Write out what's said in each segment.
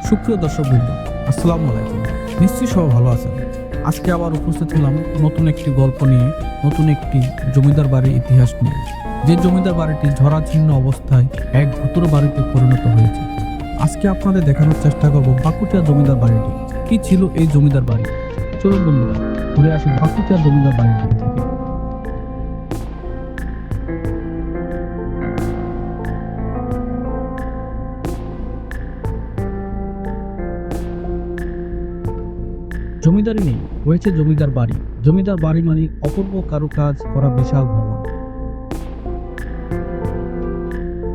সুপ্রিয় দর্শকবৃন্দ, আসসালামু আলাইকুম। নিশ্চয়ই সবাই ভালো আছেন। আজকে আবার উপস্থিত হলাম নতুন একটি গল্প নিয়ে, নতুন একটি জমিদার বাড়ির ইতিহাস নিয়ে। যে জমিদার বাড়িটি ঝরাছিন্ন অবস্থায় এক ভুতুড়ে বাড়িতে পরিণত হয়েছে। আজকে আপনাদের দেখানোর চেষ্টা করব পাকুটিয়া জমিদার বাড়িটি কি ছিল। এই জমিদার বাড়ি, চলুন বন্ধুরা ঘুরে আসি পাকুটিয়া জমিদার বাড়িটি থেকে। জমিদারি নেই, রয়েছে জমিদার বাড়ি। জমিদার বাড়ি মানে অপূর্ব কারুকাজ করা বিশাল ভবন।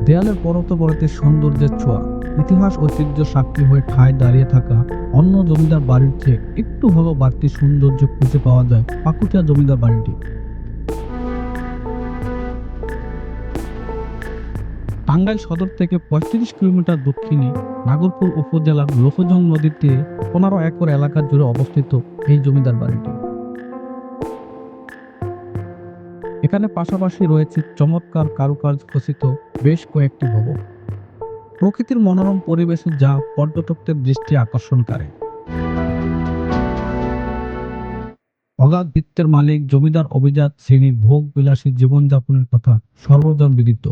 দেয়ালের পরতে পরতে সৌন্দর্যের ছোঁয়া, ইতিহাস ঐতিহ্য সাক্ষী হয়ে ঠায় দাঁড়িয়ে থাকা অন্য জমিদার বাড়ির চেয়ে একটু হলেও বাড়তি সৌন্দর্য খুঁজে পাওয়া যায় পাকুটিয়া জমিদার বাড়িটি। টাঙ্গাইল সদর থেকে ৩৫ কিলোমিটার দক্ষিণে নাগরপুর উপজেলার লোহজং নদীর তীরে ১৫ একর এলাকা জুড়ে অবস্থিত এই জমিদার বাড়িটি। এখানে পাশাপাশি রয়েছে চমৎকার কারুকাজ খচিত বেশ কয়েকটি ভবন। প্রকৃতির মনোরম পরিবেশে যা পর্যটকদের দৃষ্টি আকর্ষণ করে। অগাধ বৃত্তের মালিক জমিদার অভিজাত শ্রেণীর ভোগ বিলাসী জীবনযাপনের কথা সর্বজন বিদিত।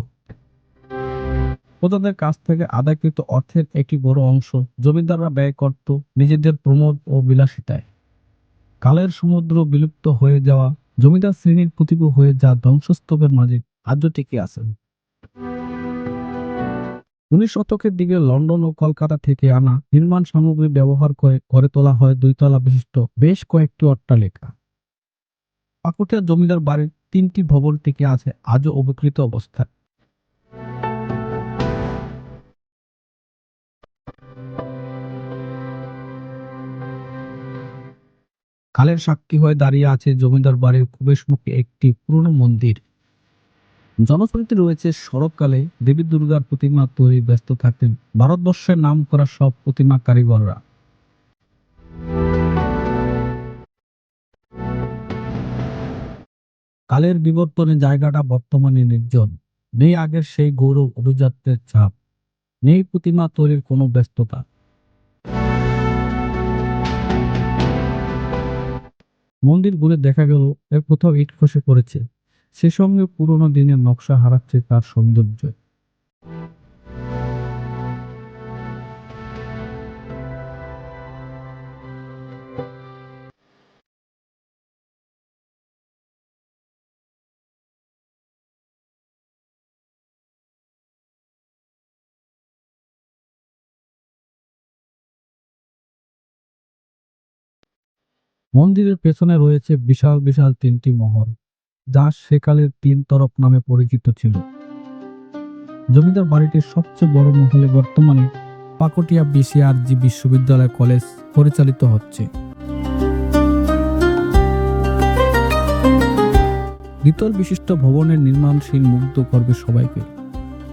প্রজাদের কাছ থেকে আদায়কৃত অর্থের একটি বড় অংশ জমিদাররা ব্যয় করত নিজেদের প্রমোদ ও বিলাসিতায়। কালের সমুদ্র বিলুপ্ত হয়ে যাওয়া জমিদার শ্রেণীর প্রতিভা হয়ে যা ধ্বংসস্তূপের মাঝে আজও টিকে আছেন। ১৯ শতকের দিকে লন্ডন ও কলকাতা থেকে আনা নির্মাণ সামগ্রী ব্যবহার করে গড়ে তোলা হয় ২ তলা বিশিষ্ট বেশ কয়েকটি অট্টালিকা। পাকুটিয়া জমিদার বাড়ির ৩টি ভবন টিকে আছে আজও অবিকৃত অবস্থায়। কালের সাক্ষী হয়ে দাঁড়িয়ে আছে জমিদার বাড়ির প্রবেশমুখে একটি পুরনো মন্দির। জনশ্রুতি রয়েছে শরৎকালে দেবী দুর্গার প্রতিমা তৈরি ব্যস্ত থাকতেন ভারতবর্ষের নাম করা সব প্রতিমা কারিগররা। কালের বিবর্তনে জায়গাটা বর্তমানে নির্জন। নেই আগের সেই গৌরব অভিজাত্যের ছাপ, নেই প্রতিমা তৈরির কোনো ব্যস্ততা। মন্দির ঘুরে দেখা গেল এর কোথাও ইট খসে পড়েছে, সে সঙ্গে পুরোনো দিনের নকশা হারাচ্ছে তার সৌন্দর্য। মন্দিরের পেছনে রয়েছে বিশাল বিশাল ৩টি মহল, যা সেকালের ৩ তরফ নামে পরিচিত ছিল। জমিদার বাড়িটির সবচেয়ে বড় মহলে বর্তমানে পাকুটিয়া বিসিআরজি বিশ্ববিদ্যালয় কলেজ পরিচালিত হচ্ছে। দ্বিতল বিশিষ্ট ভবনের নির্মাণশীল মুগ্ধ করবে সবাইকে,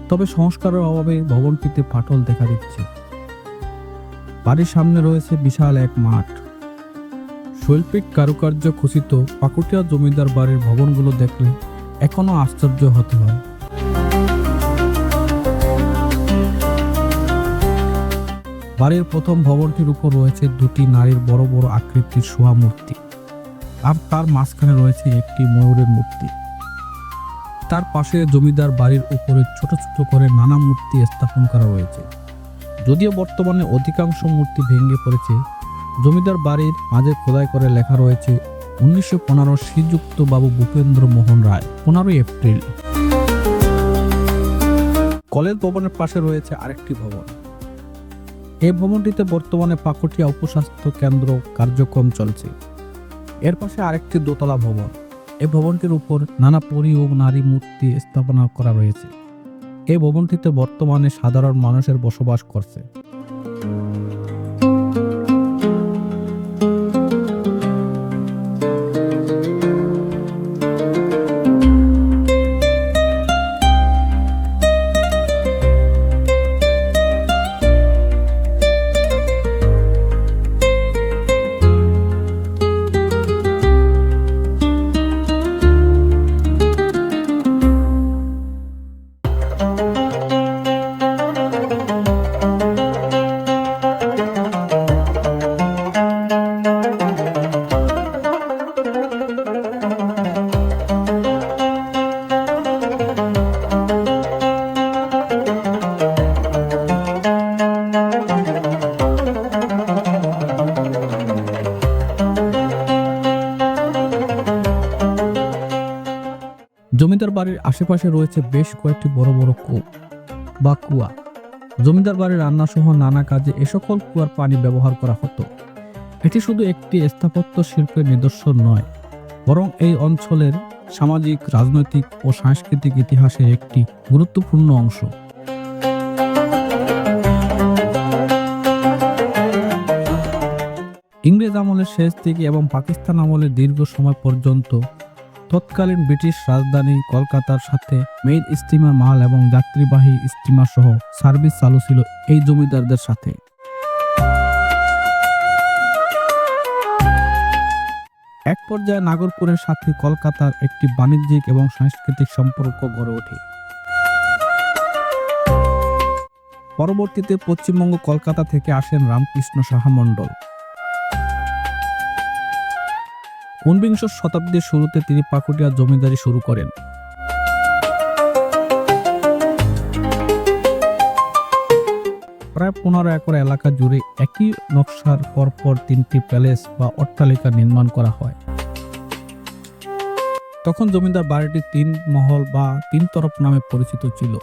তবে সংস্কারের অভাবে ভবনটিতে ফাটল দেখা দিচ্ছে। বাড়ির সামনে রয়েছে বিশাল এক মাঠ। শৈল্পিক কারুকার্য খচিত পাকুটিয়া জমিদার বাড়ির ভবনগুলো দেখলে এখনো আশ্চর্য হতে হয়। বাড়ির প্রথম ভবনটির উপর রয়েছে ২টি নারীর বড় বড় আকৃতির শোয়া মূর্তি, আর তার মাঝখানে রয়েছে একটি ময়ূরের মূর্তি। তার পাশে জমিদার বাড়ির উপরে ছোট ছোট করে নানা মূর্তি স্থাপন করা রয়েছে। যদিও বর্তমানে অধিকাংশ মূর্তি ভেঙে পড়েছে, জমিদার বাড়ির মাঝে খোদাই করে লেখা রয়েছে ১৯১৫ শ্রীযুক্ত বাবু ভূপেন্দ্র মোহন রায়, ১৫ এপ্রিল। কলেজ ভবনের পাশে রয়েছে আরেকটি ভবন। এই ভবনটিতে বর্তমানে পাকুটিয়া উপস্বাস্থ্য কেন্দ্র কার্যক্রম চলছে। এর পাশে আরেকটি দোতলা ভবন। এই ভবনটির উপর নানা পরী ও নারী মূর্তি স্থাপনা করা রয়েছে। এই ভবনটিতে বর্তমানে সাধারণ মানুষের বসবাস করছে। জমিদার বাড়ির আশেপাশে রয়েছে বেশ কয়েকটি বড় বড় কূপ বা কুয়া। জমিদার বাড়ির রান্না সহ নানা কাজে এ সকল কুয়ার পানি ব্যবহার করা হতো। এটি শুধু একটি স্থাপত্য শিল্পের নিদর্শন নয়, বরং এই অঞ্চলের সামাজিক, রাজনৈতিক ও সাংস্কৃতিক ইতিহাসের একটি গুরুত্বপূর্ণ অংশ। ইংরেজ আমলের শেষ দিকে এবং পাকিস্তান আমলের দীর্ঘ সময় পর্যন্ত তৎকালীন ব্রিটিশ রাজধানী কলকাতার সাথে মেইল স্টিমার, মাল এবং যাত্রীবাহী স্টিমার সহ সার্ভিস চালু ছিল এই জমিদারদের সাথে। এক পর্যায়ে নাগরপুরের সাথে কলকাতার একটি বাণিজ্যিক এবং সাংস্কৃতিক সম্পর্ক গড়ে ওঠে। পরবর্তীতে পশ্চিমবঙ্গ কলকাতা থেকে আসেন রামকৃষ্ণ সাহা মণ্ডল। ঊনবিংশ শতাব্দীর শুরুতে তিনি পাকুটিয়া জমিদারি শুরু করেন। প্রায় 15 একর এলাকা জুড়ে একই নকশার পরপর 3টি প্যালেস বা অট্টালিকা নির্মাণ করা হয়। তখন জমিদার বাড়িটি 3 মহল বা 3 তরফ নামে পরিচিত ছিল।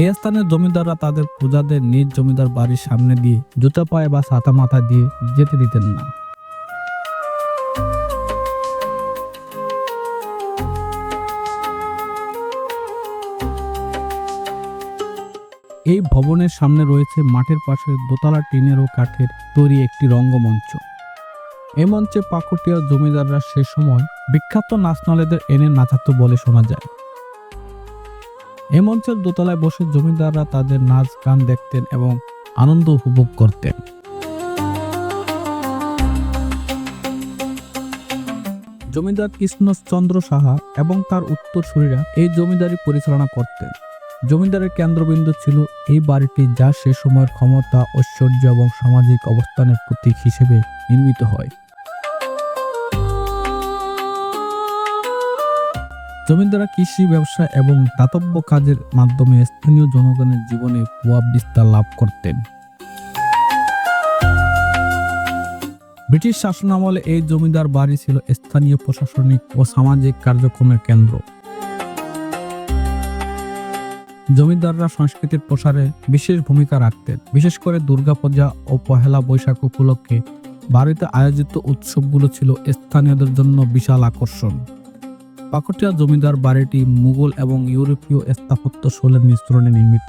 এই স্থানের জমিদাররা তাদের প্রজাদের নিজ জমিদার বাড়ির সামনে দিয়ে জুতা পায়ে বা ছাতা মাথা দিয়ে যেতে দিতেন না। এই ভবনের সামনে রয়েছে মাঠের পাশে দোতলা টিনের ও কাঠের তৈরি একটি রঙ্গমঞ্চ। এই মঞ্চে পাকুটিয়া জমিদাররা সে সময় বিখ্যাত নাচনালেদের এনে নাচাতো বলে শোনা যায়। এই মঞ্চের দোতলায় বসে জমিদাররা তাদের নাচ গান দেখতেন এবং আনন্দ উপভোগ করতেন। জমিদার কৃষ্ণচন্দ্র সাহা এবং তার উত্তরসূরিরা এই জমিদারি পরিচালনা করতেন। জমিদারের কেন্দ্রবিন্দু ছিল এই বাড়িটি, যা সে সময়ের ক্ষমতা, ঐশ্বর্য এবং সামাজিক অবস্থানের প্রতীক হিসেবে নির্মিত হয়। জমিদাররা কৃষি, ব্যবসা এবং দাতব্য কাজের মাধ্যমে স্থানীয় জনগণের জীবনে প্রভাব বিস্তার লাভ করতেন। ব্রিটিশ শাসনামলে এই জমিদার বাড়ি ছিল স্থানীয় প্রশাসনিক ও সামাজিক কার্যক্রমের কেন্দ্র। জমিদাররা সংস্কৃতির প্রসারে বিশেষ ভূমিকা রাখতেন। বিশেষ করে দুর্গাপূজা ও পহেলা বৈশাখ উপলক্ষে বাড়িতে আয়োজিত উৎসবগুলো ছিল স্থানীয়দের জন্য বিশাল আকর্ষণ। পাকুটিয়া জমিদার বাড়িটি মুঘল এবং ইউরোপীয় স্থাপত্য শৈলীর মিশ্রণে নির্মিত।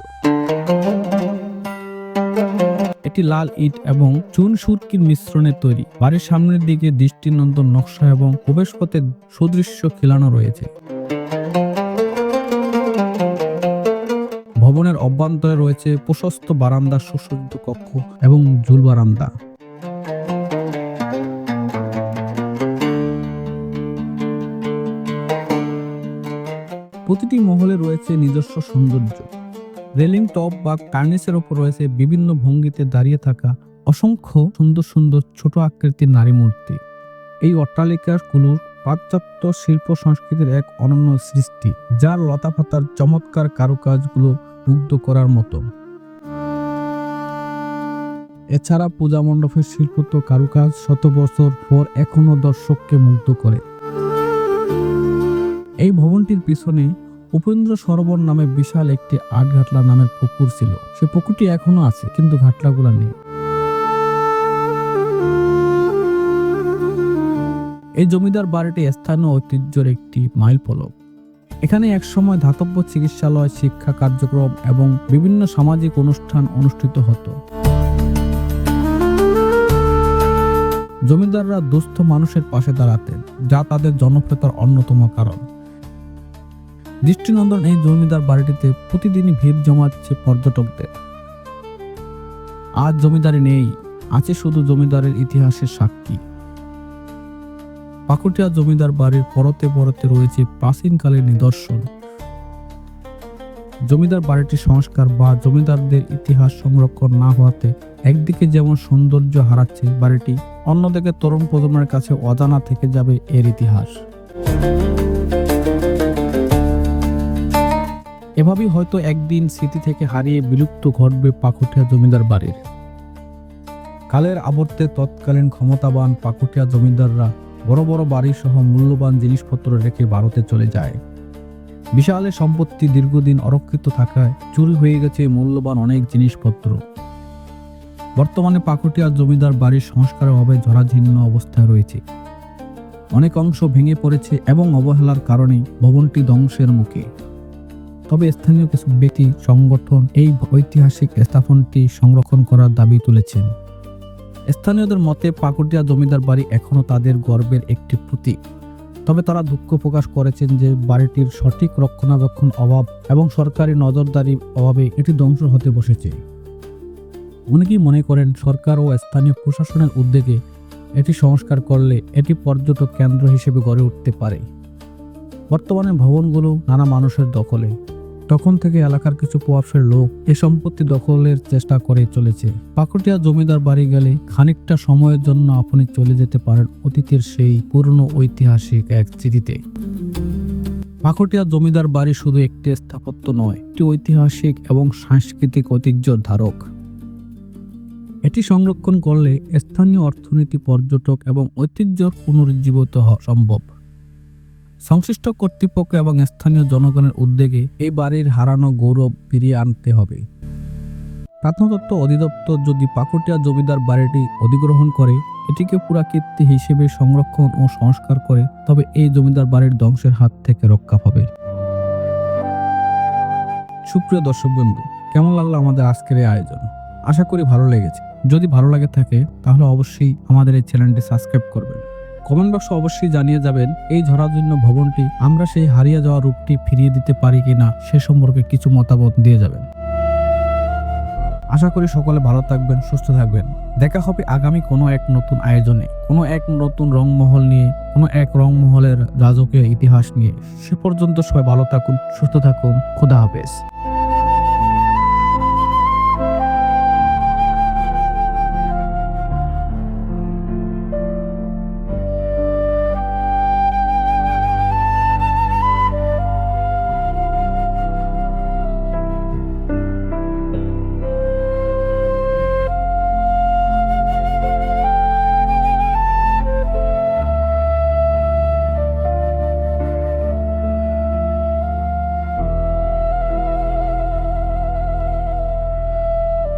এটি লাল ইট এবং চুন সুরকির মিশ্রণে তৈরি। বাড়ির সামনের দিকে দৃষ্টিনন্দন নকশা এবং প্রবেশপথে সুদৃশ্য খিলানো রয়েছে। ভবনের অভ্যন্তরে রয়েছে প্রশস্ত বারান্দা, সুসজ্জিত কক্ষ এবং ঝুল বারান্দা। প্রতিটি মহলে রয়েছে নিজস্ব সৌন্দর্য। রেলিং টপ বা কার্নিসের ওপর রয়েছে বিভিন্ন ভঙ্গিতে দাঁড়িয়ে থাকা অসংখ্য সুন্দর সুন্দর ছোট আকৃতির নারী মূর্তি। এই অট্টালিকাগুলোর পাশ্চাত্য শিল্প সংস্কৃতির এক অনন্য সৃষ্টি, যার লতাপাতার চমৎকার কারুকাজগুলো মুগ্ধ করার মতো। এছাড়া পূজা মণ্ডপের শিল্প কারুকাজ শত বছর পর এখনো দর্শককে মুগ্ধ করে। এই ভবনটির পিছনে উপেন্দ্র সরোবর নামে বিশাল একটি আটঘাটলা নামের পুকুর ছিল। সে পুকুরটি এখনো আছে, কিন্তু ঘাটলাগুলো নেই। এই জমিদার বাড়িটি স্থানীয় ঐতিহ্যের একটি মাইল ফলক। এখানে একসময় ধাতব্য চিকিৎসালয়, শিক্ষা কার্যক্রম এবং বিভিন্ন সামাজিক অনুষ্ঠান অনুষ্ঠিত হতো। জমিদাররা দুস্থ মানুষের পাশে দাঁড়াতেন, যা তাদের জনপ্রিয়তার অন্যতম কারণ। দৃষ্টিনন্দন এই জমিদার বাড়িটিতে প্রতিদিনই ভিড় জমাচ্ছে পর্যটকদের। আজ জমিদারি নেই, আছে শুধু জমিদারের ইতিহাসের সাক্ষী। পাকুটিয়া জমিদার বাড়ির পরতে পরতে রয়েছে প্রাচীনকালের নিদর্শন। জমিদার বাড়িটির সংস্কার বা জমিদারদের ইতিহাস সংরক্ষণ না হওয়াতে একদিকে যেমন সৌন্দর্য হারাচ্ছে বাড়িটি, অন্যদিকে তরুণ প্রজন্মের কাছে অজানা থেকে যাবে এর ইতিহাস। এভাবেই হয়তো একদিন স্মৃতি থেকে হারিয়ে বিলুপ্ত ঘটবে পাকুটিয়া জমিদার বাড়ির। কালের আবর্তে তৎকালীন ক্ষমতাবান পাকুটিয়া জমিদাররা বড় বড় বাড়ি সহ মূল্যবান জিনিসপত্র রেখে ভারতে চলে যায়। বিশাল এ সম্পত্তি দীর্ঘদিন অরক্ষিত থাকায় চুরি হয়ে গেছে মূল্যবান অনেক জিনিসপত্র। বর্তমানে পাকুটিয়া জমিদার বাড়ির সংস্কারের অভাবে জরাজীর্ণ অবস্থায় রয়েছে। অনেক অংশ ভেঙে পড়েছে এবং অবহেলার কারণে ভবনটি ধ্বংসের মুখে। তবে স্থানীয় কিছু ব্যক্তি সংগঠন এই ঐতিহাসিক স্থাপনটি সংরক্ষণ করার দাবি তুলেছেন। স্থানীয়দের মতে পাকুটিয়া জমিদার বাড়ি এখনও তাদের গর্বের একটি প্রতীক। তবে তারা দুঃখ প্রকাশ করেছেন যে বাড়িটির সঠিক রক্ষণাবেক্ষণ অভাব এবং সরকারি নজরদারির অভাবে এটি ধ্বংস হতে বসেছে। অনেকেই মনে করেন সরকার ও স্থানীয় প্রশাসনের উদ্যোগে এটি সংস্কার করলে এটি পর্যটক কেন্দ্র হিসেবে গড়ে উঠতে পারে। বর্তমানে ভবনগুলো নানা মানুষের দখলে। তখন থেকে এলাকার কিছু প্রভাবশালী লোক এ সম্পত্তি দখলের চেষ্টা করে চলেছে। পাকুটিয়া জমিদার বাড়ি গেলে খানিকটা সময়ের জন্য আপনি চলে যেতে পারেন অতীতের সেই পুরনো ঐতিহাসিক এক স্মৃতিতে। পাকুটিয়া জমিদার বাড়ি শুধু একটি স্থাপত্য নয়, একটি ঐতিহাসিক এবং সাংস্কৃতিক ঐতিহ্যের ধারক। এটি সংরক্ষণ করলে স্থানীয় অর্থনীতি, পর্যটক এবং ঐতিহ্য পুনরুজ্জীবিত হওয়া সম্ভব। সংশ্লিষ্ট কর্তৃপক্ষ এবং স্থানীয় জনগণের উদ্যোগে এই বাড়ির হারানো গৌরব ফিরিয়ে আনতে হবে। প্রত্নতত্ত্ব অধিদপ্তর যদি পাকুটিয়া জমিদার বাড়িটি অধিগ্রহণ করে এটিকে পুরাকীর্তি হিসেবে সংরক্ষণ ও সংস্কার করে, তবে এই জমিদার বাড়ির ধ্বংসের হাত থেকে রক্ষা পাবে। সুপ্রিয় দর্শক বন্ধু, কেমন লাগলো আমাদের আজকের এই আয়োজন? আশা করি ভালো লেগেছে। যদি ভালো লাগে থাকে তাহলে অবশ্যই আমাদের এই চ্যানেলটি সাবস্ক্রাইব করবেন। কমেন্ট বক্সে অবশ্যই জানিয়ে যাবেন এই জরাজীর্ণ ভবনটি আমরা সেই হারিয়ে যাওয়া রূপটি ফিরিয়ে দিতে পারি কিনা সে সম্পর্কে কিছু মতামত দিয়ে যাবেন। আশা করি সকলে ভালো থাকবেন, সুস্থ থাকবেন। দেখা হবে আগামী কোনো এক নতুন আয়োজনে, কোনো এক নতুন রংমহল নিয়ে, কোনো এক রংমহলের রাজকীয় ইতিহাস নিয়ে। সে পর্যন্ত সবাই ভালো থাকুন, সুস্থ থাকুন। খোদা হাফেজ।